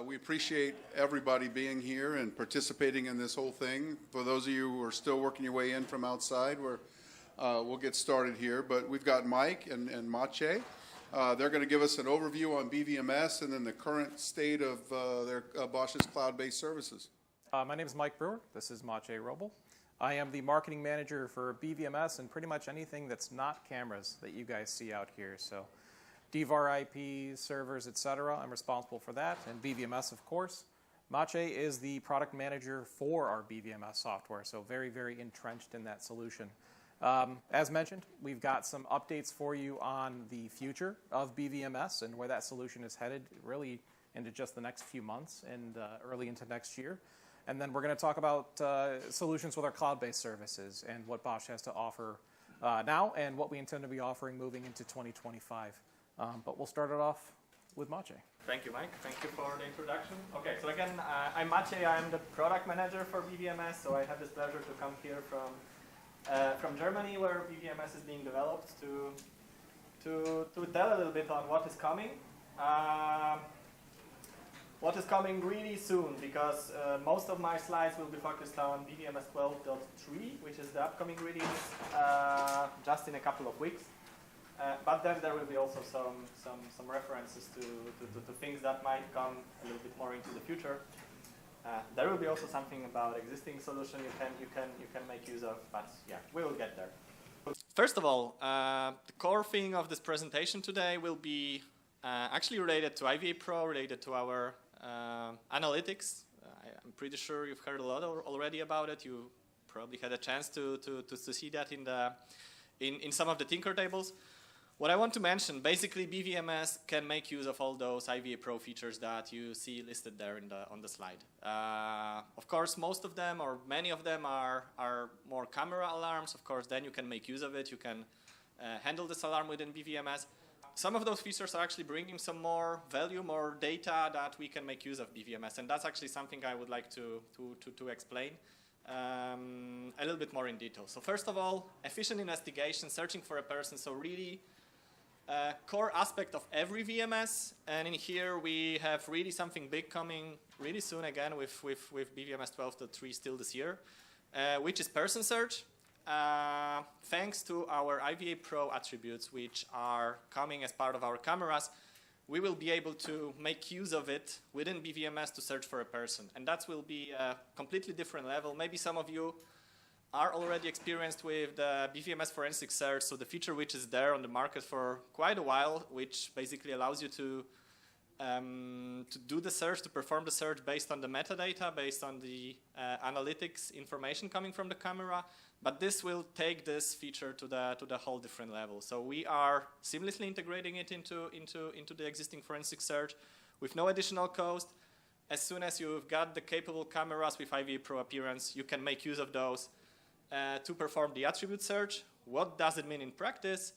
We appreciate everybody being here and participating in this whole thing. For those of you who are still working your way in from outside, we'll get started here. But we've got Mike and Maciej. They're going to give us an overview on BVMS and then the current state of their BOSCH's cloud-based services. My name is Mike Brewer. This is Maciej Wróbel. I am the marketing manager for BVMS and pretty much anything that's not cameras that you guys see out here. So DVAR IPs, servers, etc. I'm responsible for that, and BVMS, of course. Maciej is the product manager for our BVMS software, so very, very entrenched in that solution. As mentioned, we've got some updates for you on the future of BVMS and where that solution is headed really into just the next few months and early into next year. And then we're going to talk about solutions with our cloud-based services and what BOSCH has to offer now and what we intend to be offering moving into 2025. But we'll start it off with Maciej. Thank you, Mike. Thank you for the introduction. Okay, so again, I'm Maciej. I'm the product manager for BVMS, so I have this pleasure to come here from Germany, where BVMS is being developed, to tell a little bit on what is coming. What is coming really soon, because most of my slides will be focused on BVMS 12.3, which is the upcoming release, just in a couple of weeks. But then there will be also some references to things that might come a little bit more into the future. There will be also something about existing solution you can make use of, but yeah, we will get there. First of all, the core thing of this presentation today will be actually related to IVA Pro, related to our analytics. I'm pretty sure you've heard a lot already about it. You probably had a chance to see that in some of the Tinker tables. What I want to mention, basically BVMS can make use of all those IVA Pro features that you see listed there on the slide. Of course, most of them or many of them are more camera alarms. Of course, then you can make use of it. You can handle this alarm within BVMS. Some of those features are actually bringing some more value, more data that we can make use of BVMS, and that's actually something I would like to explain a little bit more in detail. So first of all, efficient investigation, searching for a person. So really core aspect of every VMS, and in here we have really something big coming really soon again with BVMS 12.3 still this year, which is person search. Thanks to our IVA Pro attributes, which are coming as part of our cameras, we will be able to make use of it within BVMS to search for a person, and that will be a completely different level. Maybe some of you are already experienced with the BVMS forensic search, so the feature which is there on the market for quite a while, which basically allows you to do the search, to perform the search based on the metadata, based on the analytics information coming from the camera. But this will take this feature to the whole different level. So we are seamlessly integrating it into the existing forensic search with no additional cost. As soon as you've got the capable cameras with IVA Pro appearance, you can make use of those to perform the attribute search. What does it mean in practice?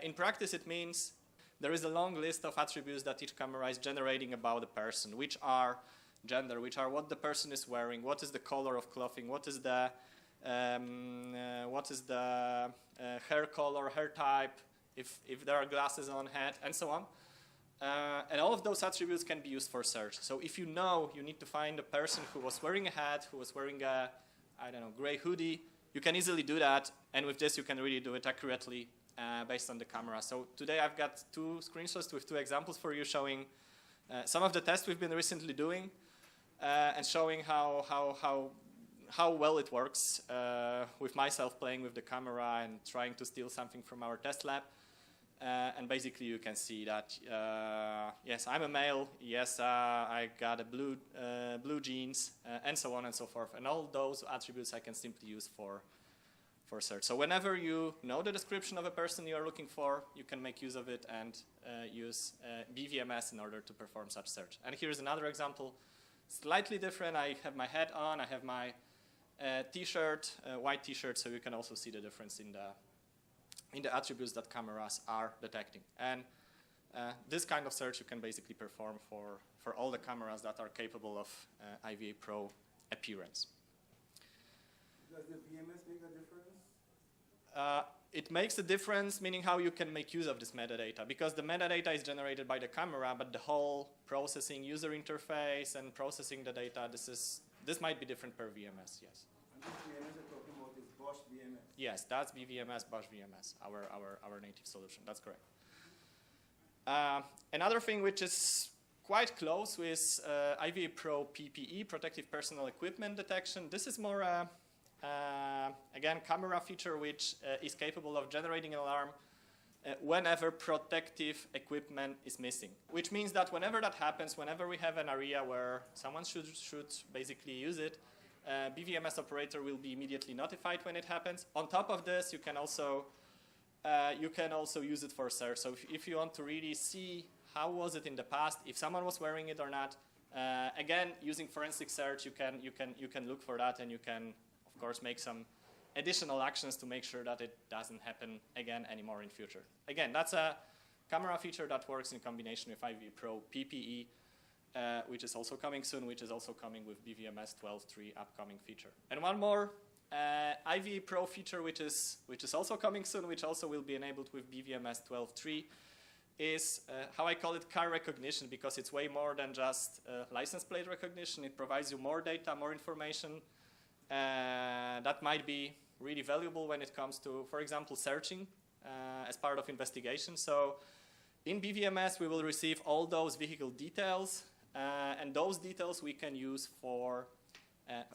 In practice, it means there is a long list of attributes that each camera is generating about a person, which are gender, which are what the person is wearing, what is the color of clothing, what is the hair color, hair type, if there are glasses on head, and so on. And all of those attributes can be used for search. So if you know you need to find a person who was wearing a hat, who was wearing a, I don't know, gray hoodie, you can easily do that. And with this, you can really do it accurately based on the camera. So today I've got two screenshots with two examples for you showing some of the tests we've been recently doing and showing how well it works with myself playing with the camera and trying to steal something from our test lab. And basically you can see that, yes, I'm a male, yes, I got a blue jeans, and so on and so forth. And all those attributes I can simply use for search. So whenever you know the description of a person you are looking for, you can make use of it and use BVMS in order to perform such search. And here's another example, slightly different. I have my hat on, I have my t-shirt, white t-shirt, so you can also see the difference in the attributes that cameras are detecting. And this kind of search you can basically perform for all the cameras that are capable of IVA Pro appearance. Does the BVMS make a difference? it makes a difference, meaning how you can make use of this metadata, because the metadata is generated by the camera, but the whole processing, user interface, and processing the data, this might be different per VMS, yes. And this VMS you're talking about is BOSCH VMS. Yes, that's BVMS, BOSCH VMS, our native solution, that's correct. Another thing which is quite close with IVA Pro PPE, Protective Personal Equipment Detection. This is more again, camera feature which is capable of generating an alarm whenever protective equipment is missing. Which means that whenever that happens, whenever we have an area where someone should basically use it, BVMS operator will be immediately notified when it happens. On top of this, you can also use it for search. So if you want to really see how was it in the past, if someone was wearing it or not, again, using forensic search, you can look for that, and you can, of course, make some additional actions to make sure that it doesn't happen again anymore in future. Again, that's a camera feature that works in combination with IVA Pro PPE, which is also coming soon, which is also coming with BVMS 12.3 upcoming feature. And one more IVA Pro feature, which is also coming soon, which also will be enabled with BVMS 12.3, is how I call it car recognition, because it's way more than just license plate recognition. It provides you more data, more information that might be really valuable when it comes to, for example, searching as part of investigation. So in BVMS, we will receive all those vehicle details, and those details we can use for,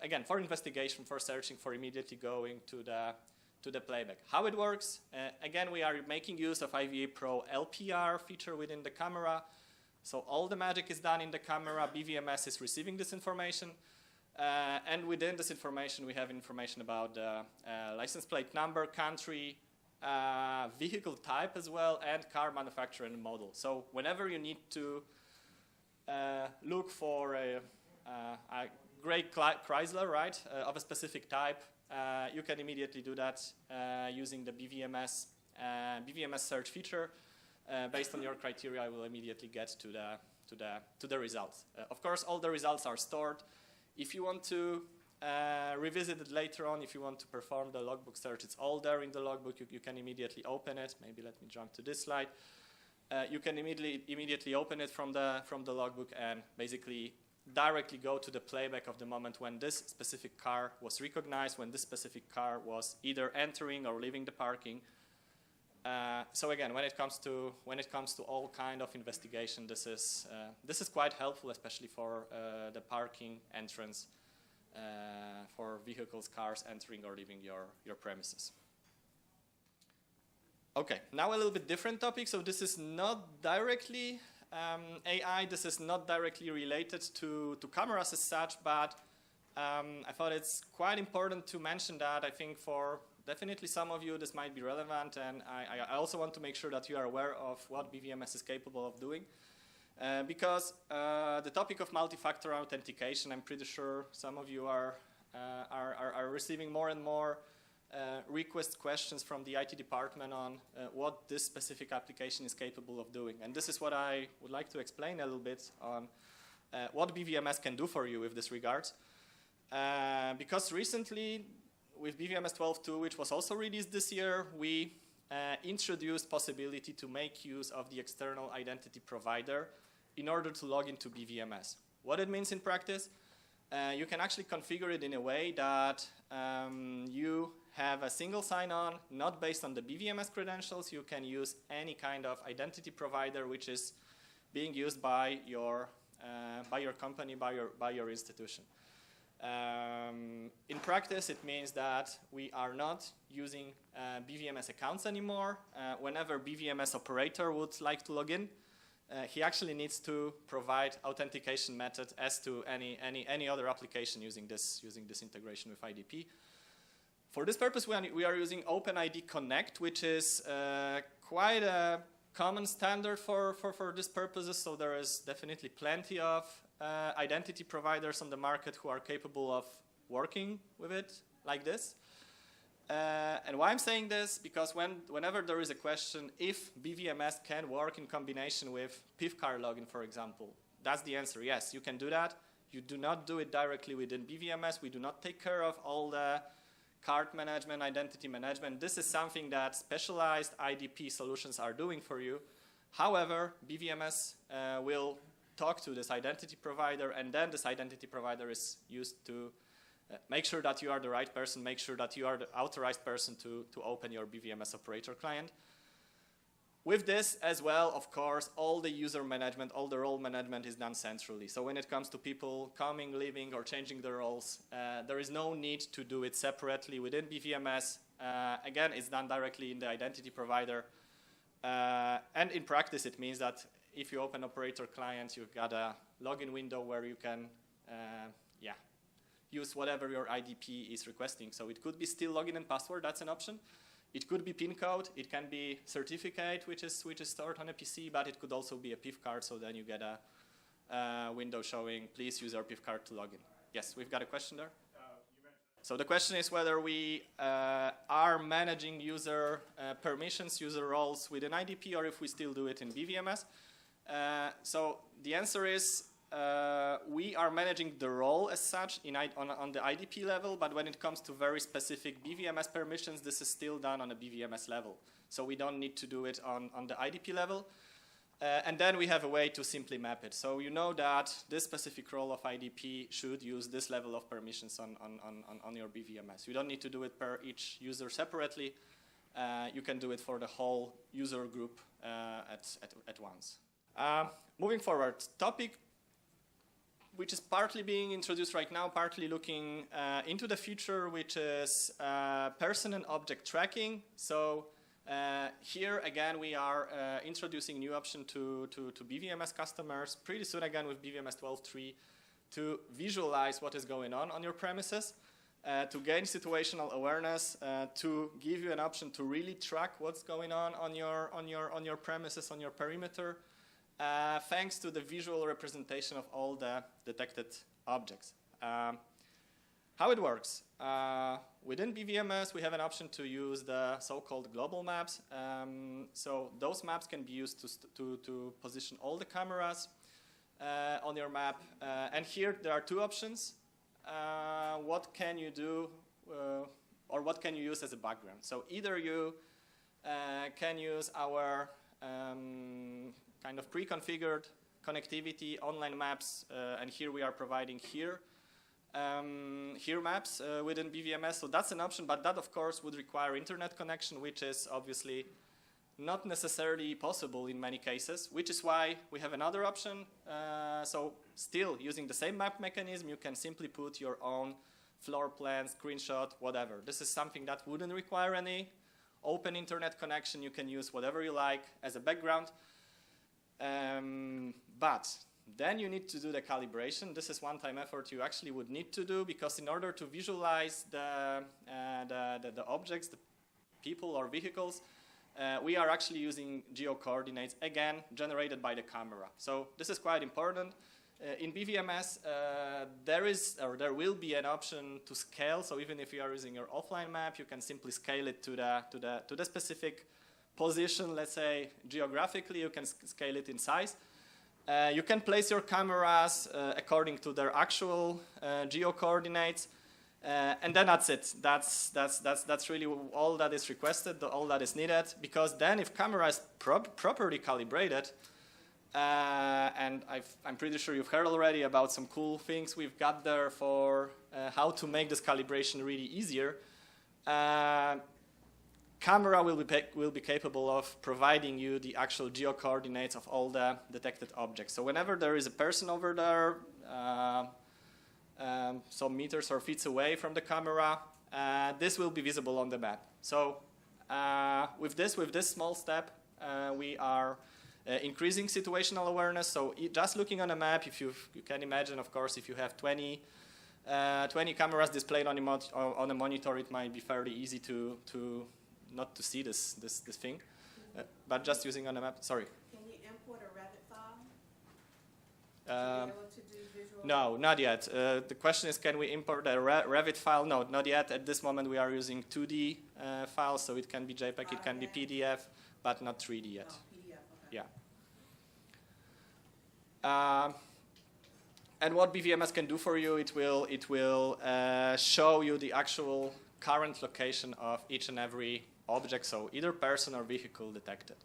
again, for investigation, for searching, for immediately going to the playback. How it works, again, we are making use of IVA Pro LPR feature within the camera. So all the magic is done in the camera. BVMS is receiving this information. And within this information, we have information about the license plate number, country, vehicle type as well, and car manufacturer and model. So whenever you need to look for a gray Chrysler, right, of a specific type, you can immediately do that using the BVMS search feature. Based on your criteria, I will immediately get to the results. Of course, all the results are stored. If you want to revisit it later on, if you want to perform the logbook search, it's all there in the logbook. You can immediately open it. Maybe let me jump to this slide. You can immediately open it from the logbook and basically directly go to the playback of the moment when this specific car was recognized, when this specific car was either entering or leaving the parking. So again, when it comes to all kind of investigation, this is quite helpful, especially for the parking entrance for vehicles, cars entering or leaving your premises. Okay, now a little bit different topic. So this is not directly AI. This is not directly related to cameras as such, but I thought it's quite important to mention that. I think for definitely some of you this might be relevant, and I also want to make sure that you are aware of what BVMS is capable of doing. Because the topic of multi-factor authentication, I'm pretty sure some of you are receiving more and more questions from the IT department on what this specific application is capable of doing. And this is what I would like to explain a little bit on what BVMS can do for you with this regard. Because recently, with BVMS 12.2, which was also released this year, we introduced possibility to make use of the external identity provider in order to log into BVMS. What it means in practice, you can actually configure it in a way that you have a single sign-on, not based on the BVMS credentials. You can use any kind of identity provider which is being used by your company, by your institution. In practice, it means that we are not using BVMS accounts anymore. Whenever BVMS operator would like to log in, he actually needs to provide authentication method as to any other application using this integration with IDP. For this purpose, we are using OpenID Connect, which is quite a common standard for these purposes. So there is definitely plenty of identity providers on the market who are capable of working with it like this. And why I'm saying this, because whenever there is a question if BVMS can work in combination with PIVCAR login, for example, that's the answer. Yes, you can do that. You do not do it directly within BVMS. We do not take care of all the card management, identity management. This is something that specialized IDP solutions are doing for you. However, BVMS will talk to this identity provider, and then this identity provider is used to make sure that you are the right person, make sure that you are the authorized person to open your BVMS operator client. With this as well, of course, all the user management, all the role management is done centrally. So when it comes to people coming, leaving, or changing their roles, there is no need to do it separately within BVMS. Again, it's done directly in the identity provider. And in practice, it means that if you open operator client, you've got a login window where you can use whatever your IDP is requesting. So it could be still login and password, that's an option. It could be PIN code, it can be certificate, which is stored on a PC, but it could also be a PIF card, so then you get a window showing, please use our PIF card to log in. Yes, we've got a question there. So the question is whether we are managing user permissions, user roles within IDP, or if we still do it in BVMS. So the answer is we are managing the role as such on the IDP level, but when it comes to very specific BVMS permissions, this is still done on a BVMS level. So we don't need to do it on the IDP level. And then we have a way to simply map it. So you know that this specific role of IDP should use this level of permissions on your BVMS. You don't need to do it per each user separately. You can do it for the whole user group at once. Moving forward, topic which is partly being introduced right now, partly looking into the future, which is person and object tracking. So here again we are introducing new option to BVMS customers pretty soon again with BVMS 12.3 to visualize what is going on your premises, to gain situational awareness, to give you an option to really track what's going on your premises, on your perimeter. Thanks to the visual representation of all the detected objects. How it works. Within BVMS, we have an option to use the so-called global maps. So those maps can be used to position all the cameras on your map. And here there are two options. What can you do or what can you use as a background? So either you can use our kind of pre-configured connectivity, online maps, and here we are providing here maps within BVMS. So that's an option, but that of course would require internet connection, which is obviously not necessarily possible in many cases, which is why we have another option. So still using the same map mechanism, you can simply put your own floor plan, screenshot, whatever. This is something that wouldn't require any open internet connection. You can use whatever you like as a background. But then you need to do the calibration. This is one-time effort you actually would need to do, because in order to visualize the objects, the people or vehicles, we are actually using geo-coordinates, again, generated by the camera. So this is quite important. In BVMS, there will be an option to scale. So even if you are using your offline map, you can simply scale it to the specific position, let's say geographically. You can scale it in size. You can place your cameras according to their actual geo-coordinates, and then that's it. That's really all that is requested, all that is needed. Because then, if camera is properly calibrated, and I'm pretty sure you've heard already about some cool things we've got there for how to make this calibration really easier. Camera will be capable of providing you the actual geo-coordinates of all the detected objects. So whenever there is a person over there, some meters or feet away from the camera, this will be visible on the map. So with this small step, we are increasing situational awareness. So just looking on a map, if you can imagine, of course, if you have 20 cameras displayed on a monitor, it might be fairly easy to not to see this thing, but just using on a map. Sorry. Can you import a Revit file? To be able to do visual? No, not yet. The question is, can we import a Revit file? No, not yet. At this moment, we are using 2D files, so it can be JPEG, it can be PDF, but not 3D yet. Oh, PDF, okay. Yeah. And what BVMS can do for you, it will show you the actual current location of each and every object, so either person or vehicle detected.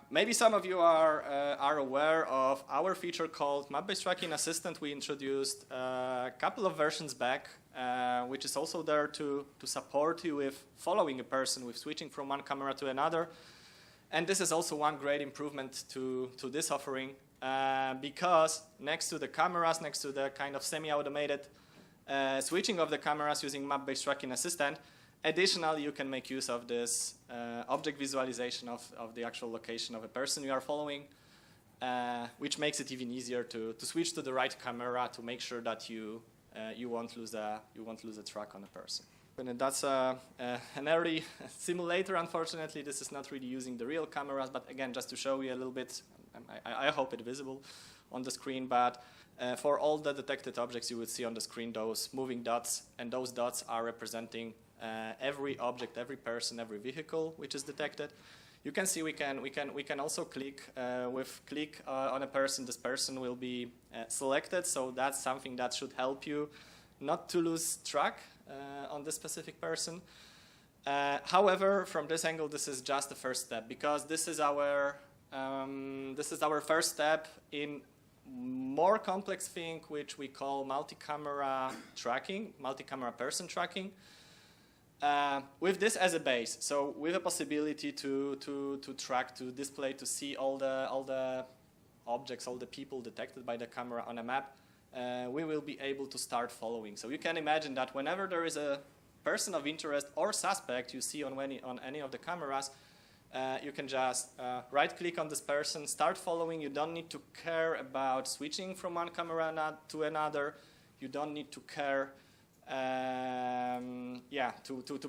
Maybe some of you are aware of our feature called Map-Based Tracking Assistant. We introduced a couple of versions back, which is also there to support you with following a person, with switching from one camera to another. And this is also one great improvement to this offering, because next to the cameras, next to the kind of semi-automated switching of the cameras using Map-Based Tracking Assistant, additionally, you can make use of this object visualization of the actual location of a person you are following, which makes it even easier to switch to the right camera to make sure that you won't lose a track on a person. And that's an early simulator. Unfortunately, this is not really using the real cameras, but again, just to show you a little bit, I hope it's visible on the screen, but for all the detected objects, you would see on the screen those moving dots, and those dots are representing every object, every person, every vehicle which is detected. You can see we can also click on a person. This person will be selected, so that's something that should help you not to lose track on this specific person. However, from this angle, this is just the first step, because this is our first step in more complex thing, which we call multi-camera tracking, multi-camera person tracking. With this as a base, so with a possibility to track, to display, to see all the objects, all the people detected by the camera on a map, we will be able to start following. So you can imagine that whenever there is a person of interest or suspect you see on any of the cameras, you can just right-click on this person, start following. You don't need to care about switching from one camera to another. You don't need to care to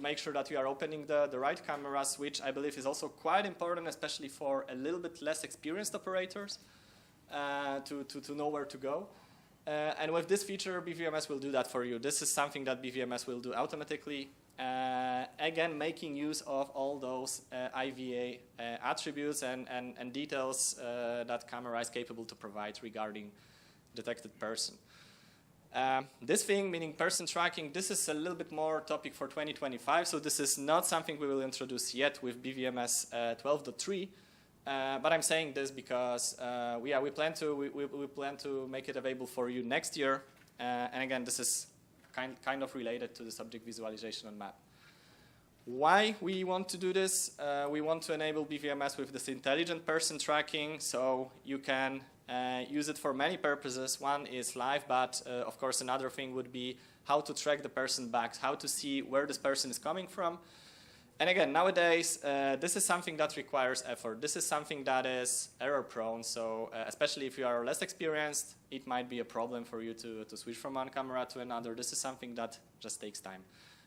make sure that you are opening the right cameras, which I believe is also quite important, especially for a little bit less experienced operators, to know where to go. And with this feature, BVMS will do that for you. This is something that BVMS will do automatically, again, making use of all those IVA attributes and details that camera is capable to provide regarding detected person. This thing, meaning person tracking, this is a little bit more topic for 2025, so this is not something we will introduce yet with BVMS 12.3, but I'm saying this because we plan to make it available for you next year, and again, this is kind of related to the subject visualization on map. Why we want to do this? We want to enable BVMS with this intelligent person tracking, so you can use it for many purposes. One is live, but of course another thing would be how to track the person back, how to see where this person is coming from. And again, nowadays, this is something that requires effort. This is something that is error-prone, so especially if you are less experienced, it might be a problem for you to switch from one camera to another. This is something that just takes time.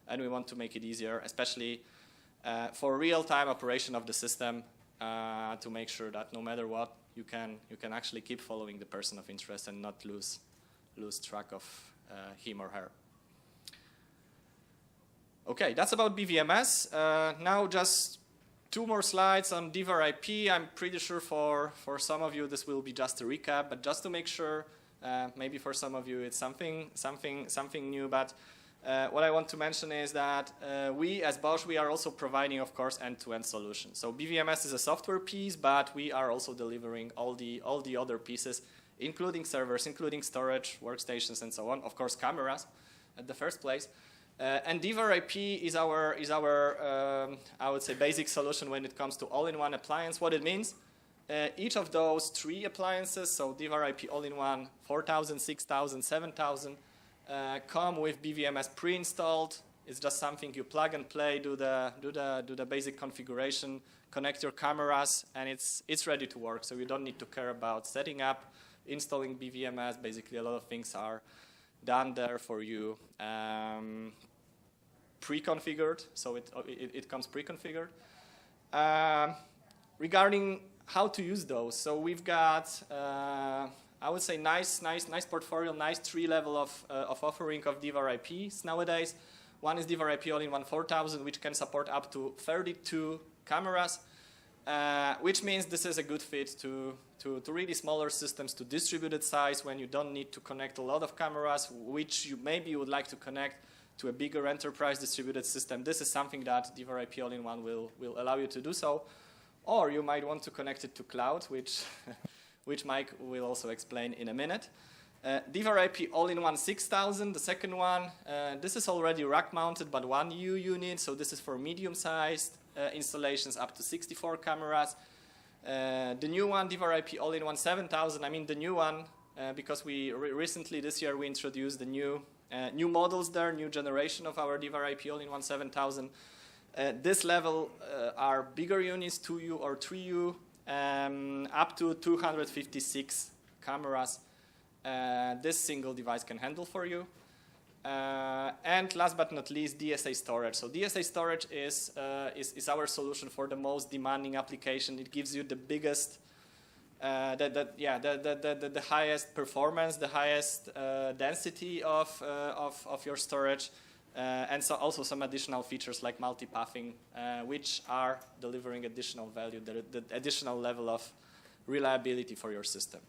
And we want to make it easier, especially for real-time operation of the system, to make sure that no matter what, you can actually keep following the person of interest and not lose track of him or her. Okay, that's about BVMS. Now just 2 more slides on DVAR IP. I'm pretty sure for some of you this will be just a recap, but just to make sure, maybe for some of you it's something new. But what I want to mention is that we as BOSCH, we are also providing, of course, end-to-end solutions. So BVMS is a software piece, but we are also delivering all the other pieces, including servers, including storage, workstations, and so on. Of course, cameras at the first place. And DVAR IP is our I would say, basic solution when it comes to all-in-one appliance. What it means, each of those 3 appliances, so DVAR IP all-in-one, 4000, 6000, 7000, come with BVMS pre-installed. It's just something you plug and play, do the basic configuration, connect your cameras, and it's ready to work. So you don't need to care about setting up, installing BVMS. Basically, a lot of things are done there for you, pre-configured. So it comes pre-configured. Regarding how to use those, so we've got I would say nice portfolio, nice 3 level of offering of DVAR IPs nowadays. One is DVAR IP all-in-one 4000, which can support up to 32 cameras, which means this is a good fit to really smaller systems, to distributed size when you don't need to connect a lot of cameras, which maybe you would like to connect to a bigger enterprise distributed system, this is something that DVR-IP all-in-one will allow you to do so. Or you might want to connect it to cloud, which, which Mike will also explain in a minute. DVR-IP all-in-one 6000, the second one, this is already rack-mounted, but 1 U unit, so this is for medium-sized installations up to 64 cameras. The new one, DVR-IP all-in-one 7000, I mean the new one, because we recently this year we introduced the new models there, new generation of our DVR-IP all-in-one 7000. This level are bigger units, 2U or 3U, up to 256 cameras. This single device can handle for you. And last but not least, DSA storage. So DSA storage is our solution for the most demanding application. It gives you the biggest, the highest performance, the highest density of your storage, and so also some additional features like multipathing, which are delivering additional value, the additional level of reliability for your system.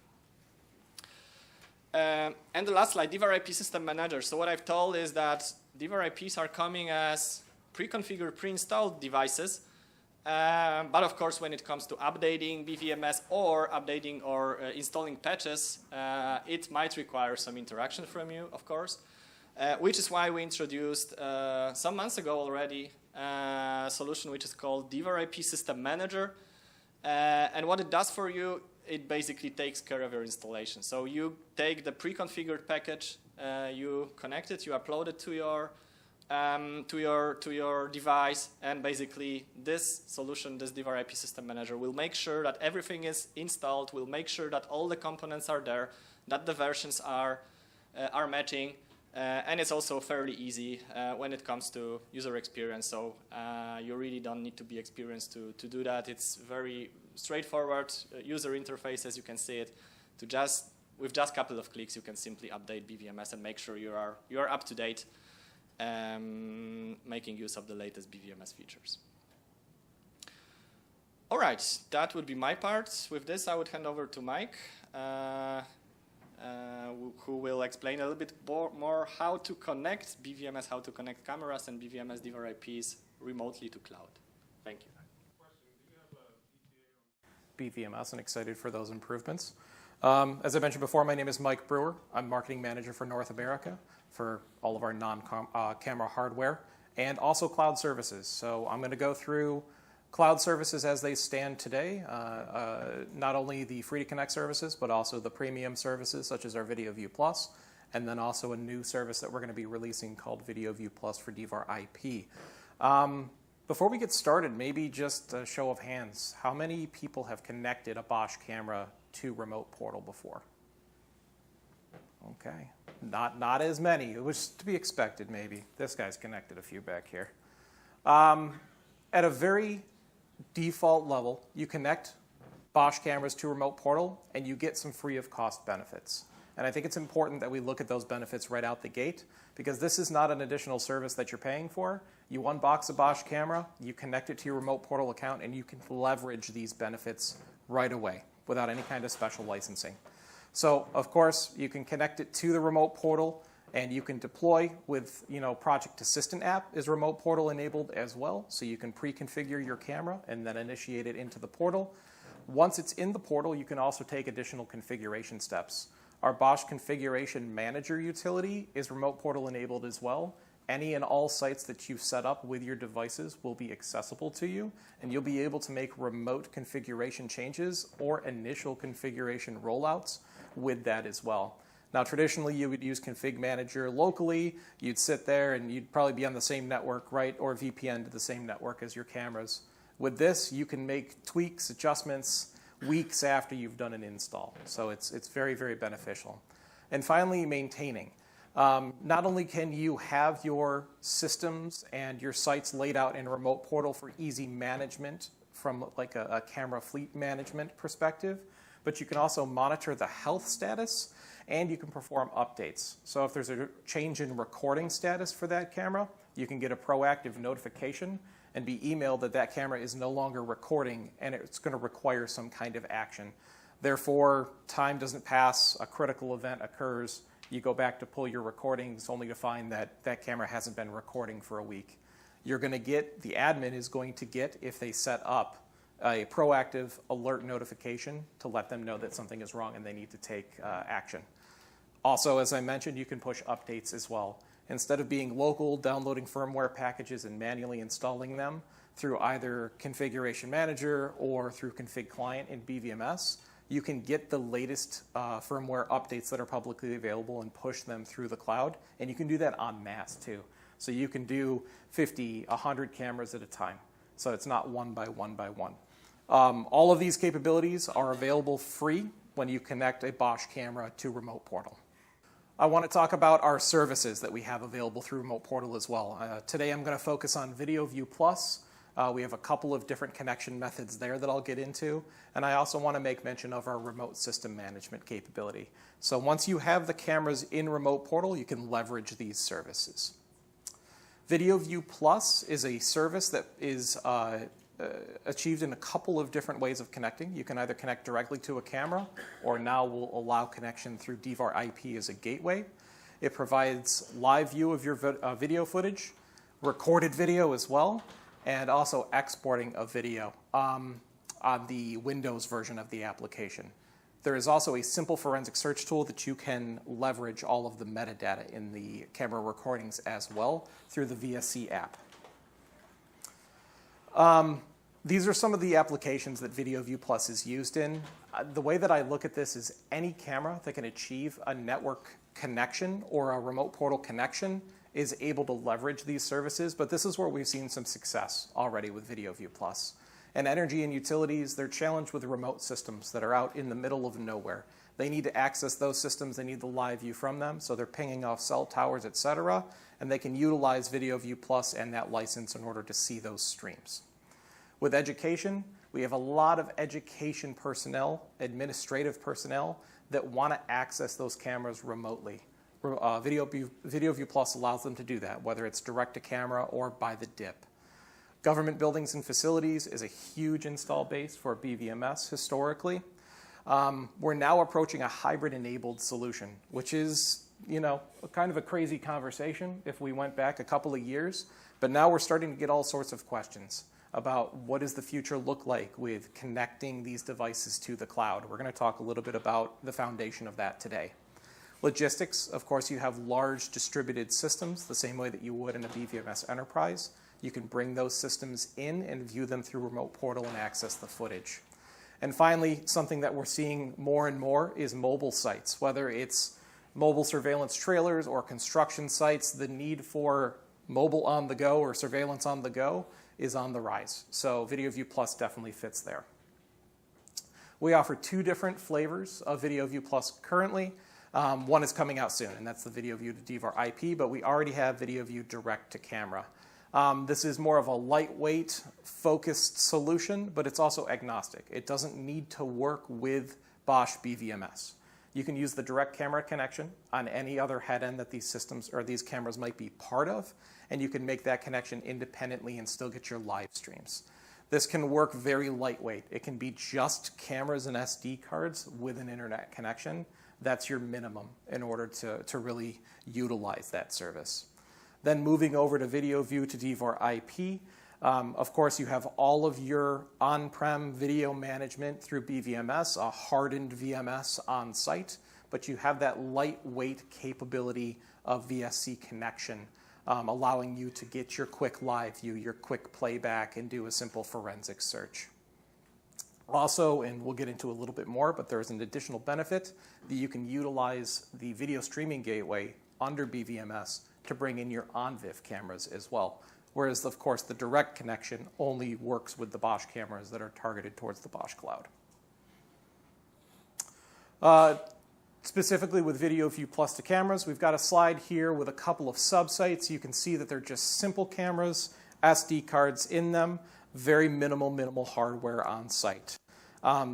And the last slide, DVR-IP System Manager. So what I've told is that DVR-IPs are coming as pre-configured, pre-installed devices. But of course, when it comes to updating BVMS or updating or installing patches, it might require some interaction from you, of course, which is why we introduced some months ago already a solution which is called DVR-IP System Manager. And what it does for you, it basically takes care of your installation. So you take the pre-configured package, you connect it, you upload it to your device, and basically this solution, this DVR-IP System Manager, will make sure that everything is installed, will make sure that all the components are there, that the versions are matching, and it's also fairly easy when it comes to user experience. So you really don't need to be experienced to do that. It's very straightforward user interface, as you can see it. With just a couple of clicks, you can simply update BVMS and make sure you are up to date, making use of the latest BVMS features. All right, that would be my part. With this, I would hand over to Mike, who will explain a little bit more how to connect BVMS, how to connect cameras and BVMS DVR-IPs remotely to cloud. Thank you. BVMS and excited for those improvements. As I mentioned before, my name is Mike Brewer. I'm marketing manager for North America for all of our non-camera hardware and also cloud services. So I'm going to go through cloud services as they stand today, not only the free to connect services, but also the premium services such as our VideoView Plus, and then also a new service that we're going to be releasing called VideoView Plus for DVR-IP. Before we get started, maybe just a show of hands. How many people have connected a BOSCH camera to Remote Portal before? Okay, not as many. It was to be expected, maybe. This guy's connected a few back here. At a very default level, you connect BOSCH cameras to Remote Portal, and you get some free of cost benefits. And I think it's important that we look at those benefits right out the gate, because this is not an additional service that you're paying for. You unbox a BOSCH camera, you connect it to your Remote Portal account, and you can leverage these benefits right away without any kind of special licensing. So, of course, you can connect it to the Remote Portal, and you can deploy with, Project Assistant app is Remote Portal enabled as well, so you can pre-configure your camera and then initiate it into the portal. Once it's in the portal, you can also take additional configuration steps. Our BOSCH Configuration Manager utility is Remote Portal enabled as well. Any and all sites that you've set up with your devices will be accessible to you, and you'll be able to make remote configuration changes or initial configuration rollouts with that as well. Now, traditionally, you would use Config Manager locally. You'd sit there, and you'd probably be on the same network, right, or VPN to the same network as your cameras. With this, you can make tweaks, adjustments, weeks after you've done an install. So it's very, very beneficial. And finally, maintaining. Not only can you have your systems and your sites laid out in a Remote Portal for easy management from like a camera fleet management perspective, but you can also monitor the health status and you can perform updates. So if there's a change in recording status for that camera, you can get a proactive notification and be emailed that that camera is no longer recording and it's going to require some kind of action. Therefore, time doesn't pass, a critical event occurs, You go back to pull your recordings only to find that that camera hasn't been recording for a week. You're going to get, the admin is going to get, if they set up a proactive alert notification to let them know that something is wrong and they need to take action. Also, as I mentioned, you can push updates as well. Instead of being local, downloading firmware packages and manually installing them through either Configuration Manager or through Config Client in BVMS, you can get the latest firmware updates that are publicly available and push them through the cloud. And you can do that en masse too. So you can do 50, 100 cameras at a time. So it's not one by one by one. All of these capabilities are available free when you connect a BOSCH camera to Remote Portal. I want to talk about our services that we have available through Remote Portal as well. Today I'm going to focus on Video View Plus. We have a couple of different connection methods there that I'll get into. And I also want to make mention of our remote system management capability. So once you have the cameras in Remote Portal, you can leverage these services. Video View Plus is a service that is achieved in a couple of different ways of connecting. You can either connect directly to a camera, or now will allow connection through DVAR IP as a gateway. It provides live view of your video footage, recorded video as well, and also exporting of video on the Windows version of the application. There is also a simple forensic search tool that you can leverage all of the metadata in the camera recordings as well through the VSC app. These are some of the applications that Video View Plus is used in. The way that I look at this is any camera that can achieve a network connection or a Remote Portal connection is able to leverage these services, but this is where we've seen some success already with Video View Plus. And energy and utilities, they're challenged with remote systems that are out in the middle of nowhere. They need to access those systems, they need the live view from them, so they're pinging off cell towers, etc., and they can utilize Video View Plus and that license in order to see those streams. With education, we have a lot of education personnel, administrative personnel, that want to access those cameras remotely. Video View Plus allows them to do that, whether it's direct to camera or by the DIP. Government buildings and facilities is a huge install base for BVMS historically. We're now approaching a hybrid-enabled solution, which is, kind of a crazy conversation if we went back a couple of years. But now we're starting to get all sorts of questions about what does the future look like with connecting these devices to the cloud. We're going to talk a little bit about the foundation of that today. Logistics, of course, you have large distributed systems, the same way that you would in a BVMS enterprise. You can bring those systems in and view them through Remote Portal and access the footage. And finally, something that we're seeing more and more is mobile sites. Whether it's mobile surveillance trailers or construction sites, the need for mobile on the go or surveillance on the go is on the rise. So Video View Plus definitely fits there. We offer two different flavors of Video View Plus currently. One is coming out soon, and that's the Video View to DVAR IP, but we already have Video View direct to camera. This is more of a lightweight, focused solution, but it's also agnostic. It doesn't need to work with BOSCH BVMS. You can use the direct camera connection on any other head end that these systems or these cameras might be part of, and you can make that connection independently and still get your live streams. This can work very lightweight. It can be just cameras and SD cards with an internet connection. That's your minimum in order to really utilize that service. Then moving over to Video View to DVAR IP, of course you have all of your on-prem video management through BVMS, a hardened VMS on site, but you have that lightweight capability of VSC connection, allowing you to get your quick live view, your quick playback, and do a simple forensic search. Also, and we'll get into a little bit more, but there's an additional benefit that you can utilize the video streaming gateway under BVMS to bring in your on-VIF cameras as well. Whereas, of course, the direct connection only works with the BOSCH cameras that are targeted towards the BOSCH cloud. Specifically with Video View Plus to cameras, we've got a slide here with a couple of subsites. You can see that they're just simple cameras, SD cards in them, very minimal hardware on site.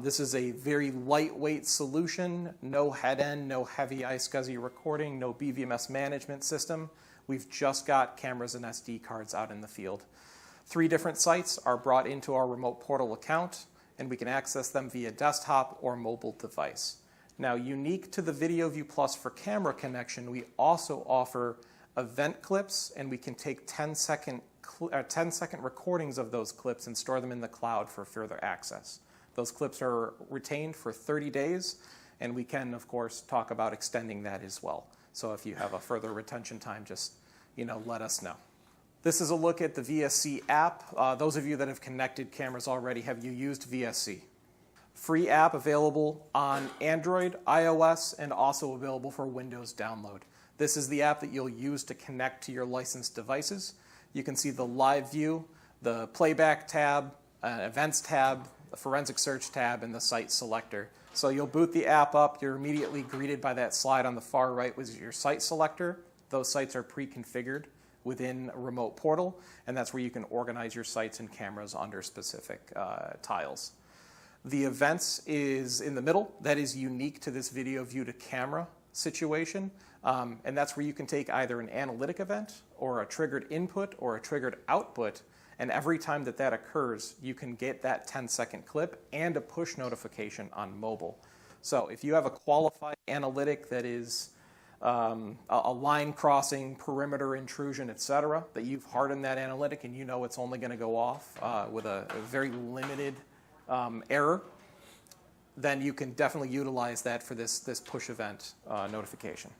This is a very lightweight solution, no head end, no heavy iSCSI recording, no BVMS management system. We've just got cameras and SD cards out in the field. 3 different sites are brought into our Remote Portal account, and we can access them via desktop or mobile device. Now, unique to the VideoView Plus for camera connection, we also offer event clips, and we can take 10-second recordings of those clips and store them in the cloud for further access. Those clips are retained for 30 days, and we can, of course, talk about extending that as well. So if you have a further retention time, just let us know. This is a look at the VSC app. Those of you that have connected cameras already, have you used VSC? Free app available on Android, iOS, and also available for Windows download. This is the app that you'll use to connect to your licensed devices. You can see the live view, the playback tab, events tab, the forensic search tab, and the site selector. So you'll boot the app up. You're immediately greeted by that slide on the far right with your site selector. Those sites are pre-configured within a remote portal, and that's where you can organize your sites and cameras under specific tiles. The events is in the middle. That is unique to this video view to camera situation. And that's where you can take either an analytic event or a triggered input or a triggered output. And every time that occurs, you can get that 10-second clip and a push notification on mobile. So if you have a qualified analytic that is a line crossing, perimeter intrusion, etc., that you've hardened that analytic and you know it's only going to go off with a very limited error, then you can definitely utilize that for this push event notification.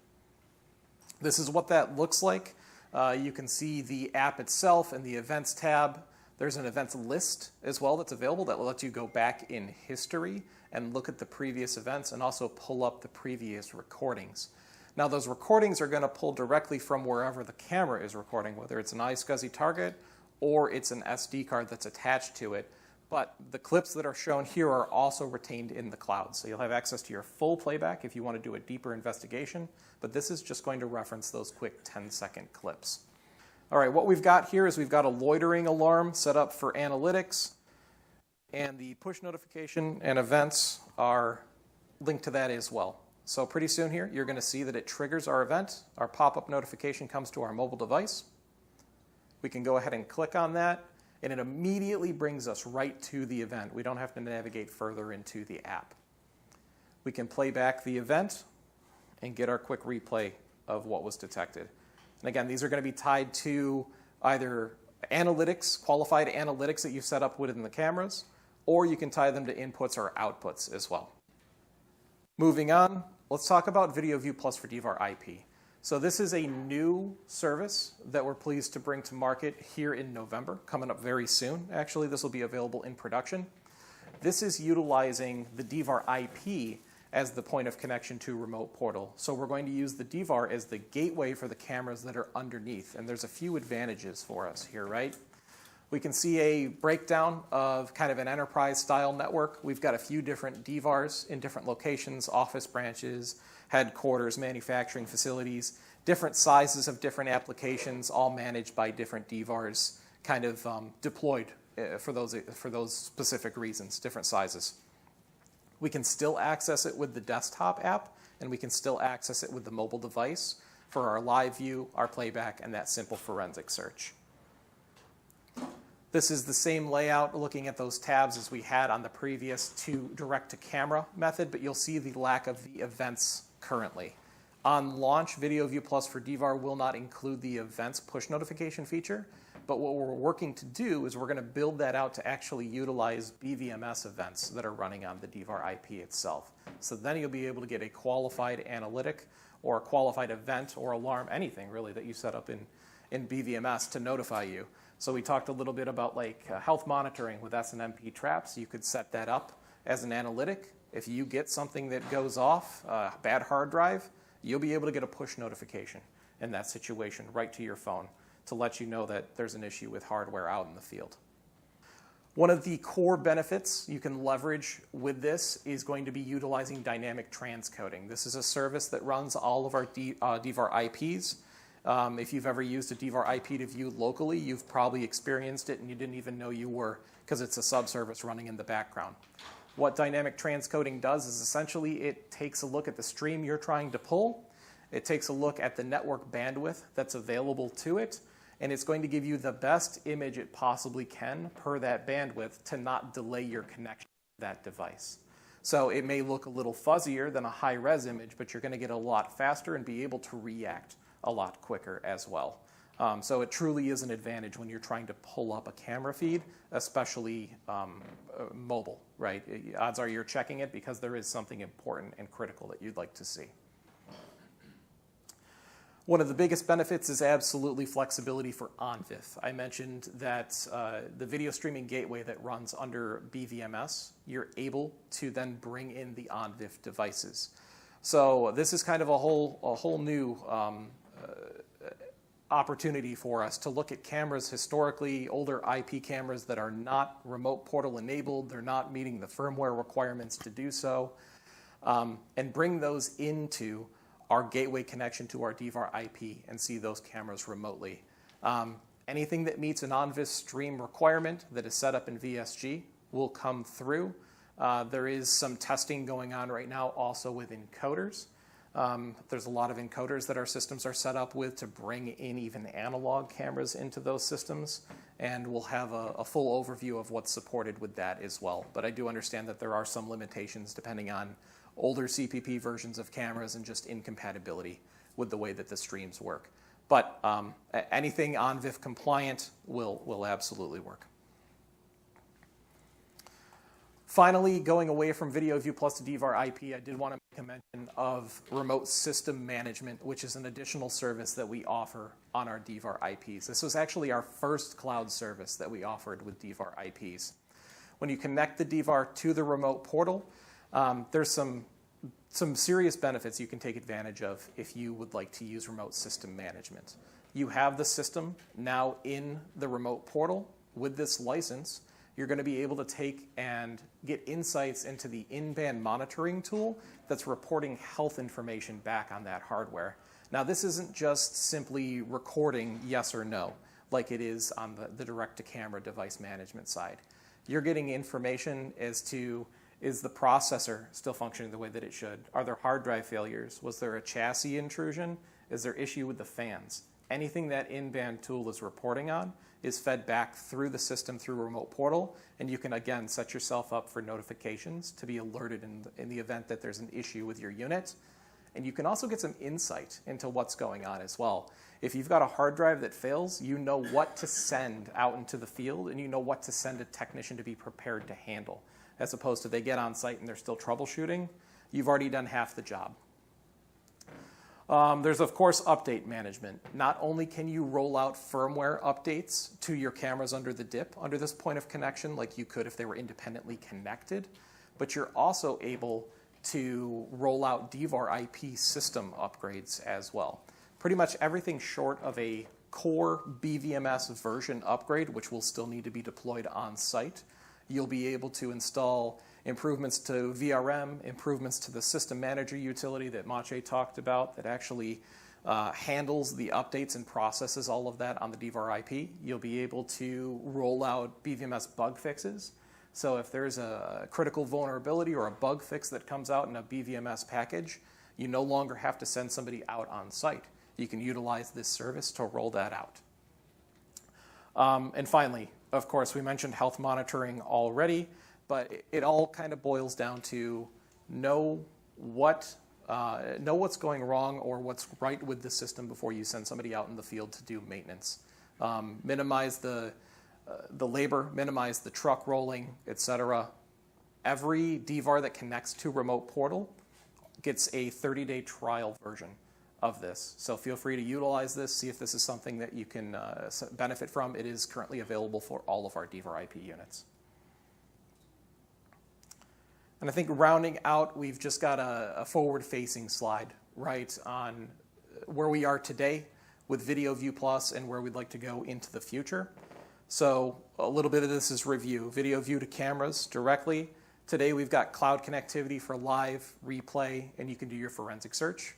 This is what that looks like. You can see the app itself and the events tab. There's an events list as well that's available that will let you go back in history and look at the previous events and also pull up the previous recordings. Now those recordings are going to pull directly from wherever the camera is recording, whether it's an iSCSI target or it's an SD card that's attached to it. But the clips that are shown here are also retained in the cloud. So you'll have access to your full playback if you want to do a deeper investigation. But this is just going to reference those quick 10-second clips. All right, what we've got here is we've got a loitering alarm set up for analytics. And the push notification and events are linked to that as well. So pretty soon here, you're going to see that it triggers our event. Our pop-up notification comes to our mobile device. We can go ahead and click on that. And it immediately brings us right to the event. We don't have to navigate further into the app. We can play back the event and get our quick replay of what was detected. And again, these are going to be tied to either analytics, qualified analytics that you've set up within the cameras, or you can tie them to inputs or outputs as well. Moving on, let's talk about VideoView Plus for DVAR IP. So this is a new service that we're pleased to bring to market here in November, coming up very soon. Actually, this will be available in production. This is utilizing the DVAR IP as the point of connection to remote portal. So we're going to use the DVAR as the gateway for the cameras that are underneath. And there's a few advantages for us here, right? We can see a breakdown of kind of an enterprise-style network. We've got a few different DVARs in different locations, office branches, headquarters, manufacturing facilities, different sizes of different applications, all managed by different DVARs, kind of deployed for those specific reasons, different sizes. We can still access it with the desktop app, and we can still access it with the mobile device for our live view, our playback, and that simple forensic search. This is the same layout looking at those tabs as we had on the previous direct-to-camera method, but you'll see the lack of the events currently. On launch, VideoView Plus for DVAR will not include the events push notification feature, but what we're working to do is we're going to build that out to actually utilize BVMS events that are running on the DVAR IP itself. So then you'll be able to get a qualified analytic or a qualified event or alarm, anything really that you set up in BVMS to notify you. So we talked a little bit about health monitoring with SNMP traps. You could set that up as an analytic. If you get something that goes off, a bad hard drive, you'll be able to get a push notification in that situation right to your phone to let you know that there's an issue with hardware out in the field. One of the core benefits you can leverage with this is going to be utilizing dynamic transcoding. This is a service that runs all of our DVAR IPs. If you've ever used a DVAR IP to view locally, you've probably experienced it and you didn't even know you were because it's a subservice running in the background. What dynamic transcoding does is essentially it takes a look at the stream you're trying to pull, it takes a look at the network bandwidth that's available to it, and it's going to give you the best image it possibly can per that bandwidth to not delay your connection to that device. So it may look a little fuzzier than a high-res image, but you're going to get a lot faster and be able to react a lot quicker as well. So it truly is an advantage when you're trying to pull up a camera feed, especially mobile, right? Odds are you're checking it because there is something important and critical that you'd like to see. One of the biggest benefits is absolutely flexibility for OnVIF. I mentioned that the video streaming gateway that runs under BVMS, you're able to then bring in the OnVIF devices. So this is kind of a whole new opportunity for us to look at cameras historically, older IP cameras that are not remote portal enabled, they're not meeting the firmware requirements to do so, and bring those into our gateway connection to our DVAR IP and see those cameras remotely. Anything that meets an OnVIF stream requirement that is set up in VSG will come through. There is some testing going on right now also with encoders. There's a lot of encoders that our systems are set up with to bring in even analog cameras into those systems, and we'll have a full overview of what's supported with that as well. But I do understand that there are some limitations depending on older CPP versions of cameras and just incompatibility with the way that the streams work. But anything OnVIF compliant will absolutely work. Finally, going away from VideoView Plus to DVAR IP, I did want to make a mention of remote system management, which is an additional service that we offer on our DVAR IPs. This was actually our first cloud service that we offered with DVAR IPs. When you connect the DVAR to the remote portal, there's some serious benefits you can take advantage of if you would like to use remote system management. You have the system now in the remote portal with this license. You're going to be able to take and get insights into the in-band monitoring tool that's reporting health information back on that hardware. Now, this isn't just simply recording yes or no, like it is on the direct-to-camera device management side. You're getting information as to, is the processor still functioning the way that it should? Are there hard drive failures? Was there a chassis intrusion? Is there issue with the fans? Anything that in-band tool is reporting on is fed back through the system through remote portal, and you can again set yourself up for notifications to be alerted in the event that there's an issue with your unit. And you can also get some insight into what's going on as well. If you've got a hard drive that fails, you know what to send out into the field, and you know what to send a technician to be prepared to handle, as opposed to they get on site and they're still troubleshooting. You've already done half the job. There's, of course, update management. Not only can you roll out firmware updates to your cameras under the DIP, under this point of connection, like you could if they were independently connected, but you're also able to roll out DVAR IP system upgrades as well. Pretty much everything short of a core BVMS version upgrade, which will still need to be deployed on site. You'll be able to install improvements to VRM, improvements to the system manager utility that Maciej talked about that actually handles the updates and processes all of that on the DVAR IP. You'll be able to roll out BVMS bug fixes. So if there's a critical vulnerability or a bug fix that comes out in a BVMS package, you no longer have to send somebody out on site. You can utilize this service to roll that out. And finally, of course, we mentioned health monitoring already, but it all kind of boils down to know what's going wrong or what's right with the system before you send somebody out in the field to do maintenance. Minimize the labor, minimize the truck rolling, etc. Every DVAR that connects to remote portal gets a 30-day trial version of this. So feel free to utilize this, see if this is something that you can benefit from. It is currently available for all of our DVAR IP units. And I think rounding out, we've just got a forward-facing slide, right, on where we are today with VideoView Plus and where we'd like to go into the future. So a little bit of this is review. VideoView to cameras directly. Today we've got cloud connectivity for live, replay, and you can do your forensic search.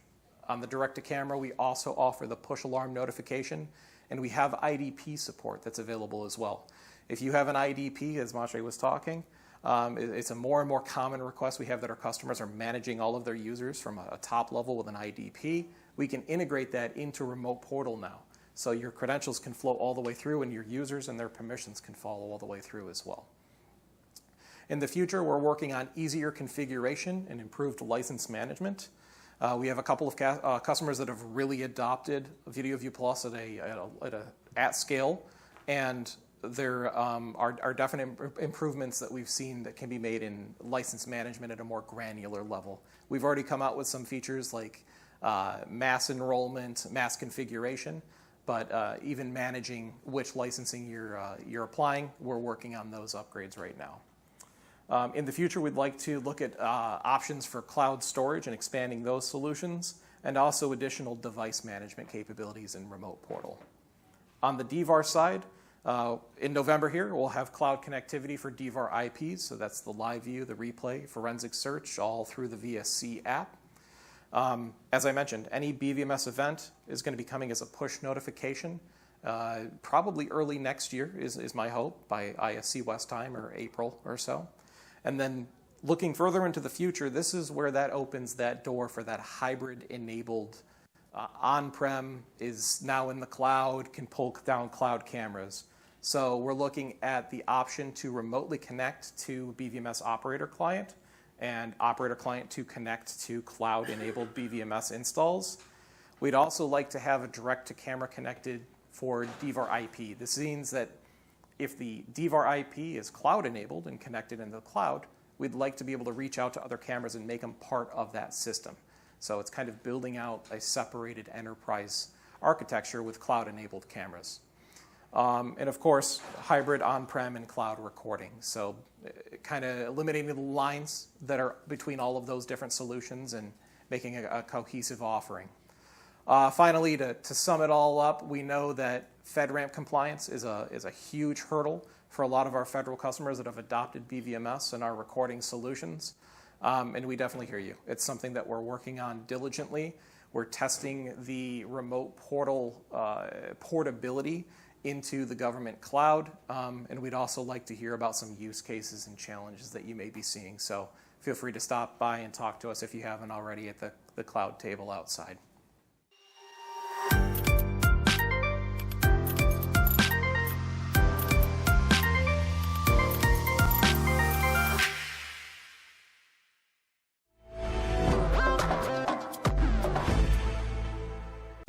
On the direct-to-camera, we also offer the push alarm notification, and we have IDP support that's available as well. If you have an IDP, as Maciej was talking, it's a more and more common request we have that our customers are managing all of their users from a top level with an IDP. We can integrate that into remote portal now. So your credentials can flow all the way through and your users and their permissions can follow all the way through as well. In the future, we're working on easier configuration and improved license management. We have a couple of customers that have really adopted Video View Plus at scale, and there are definite improvements that we've seen that can be made in license management at a more granular level. We've already come out with some features like mass enrollment, mass configuration, but even managing which licensing you're applying, we're working on those upgrades right now. In the future, we'd like to look at options for cloud storage and expanding those solutions, and also additional device management capabilities in Remote Portal. On the DVAR side, in November here, we'll have cloud connectivity for DVAR IPs, so that's the live view, the replay, forensic search, all through the VSC app. As I mentioned, any BVMS event is going to be coming as a push notification. Probably early next year is my hope, by ISC West time or April or so. And then looking further into the future, this is where that opens that door for that hybrid-enabled on-prem is now in the cloud, can pull down cloud cameras. So we're looking at the option to remotely connect to BVMS operator client and operator client to connect to cloud-enabled BVMS installs. We'd also like to have a direct-to-camera connected for DVAR IP. This means that if the DVAR IP is cloud-enabled and connected in the cloud, we'd like to be able to reach out to other cameras and make them part of that system. So it's kind of building out a separated enterprise architecture with cloud-enabled cameras. And of course, hybrid on-prem and cloud recording. So kind of eliminating the lines that are between all of those different solutions and making a cohesive offering. Finally, to sum it all up, we know that FedRAMP compliance is a huge hurdle for a lot of our federal customers that have adopted BVMS and our recording solutions. And we definitely hear you. It's something that we're working on diligently. We're testing the remote portal portability into the government cloud. And we'd also like to hear about some use cases and challenges that you may be seeing. So feel free to stop by and talk to us if you haven't already at the cloud table outside.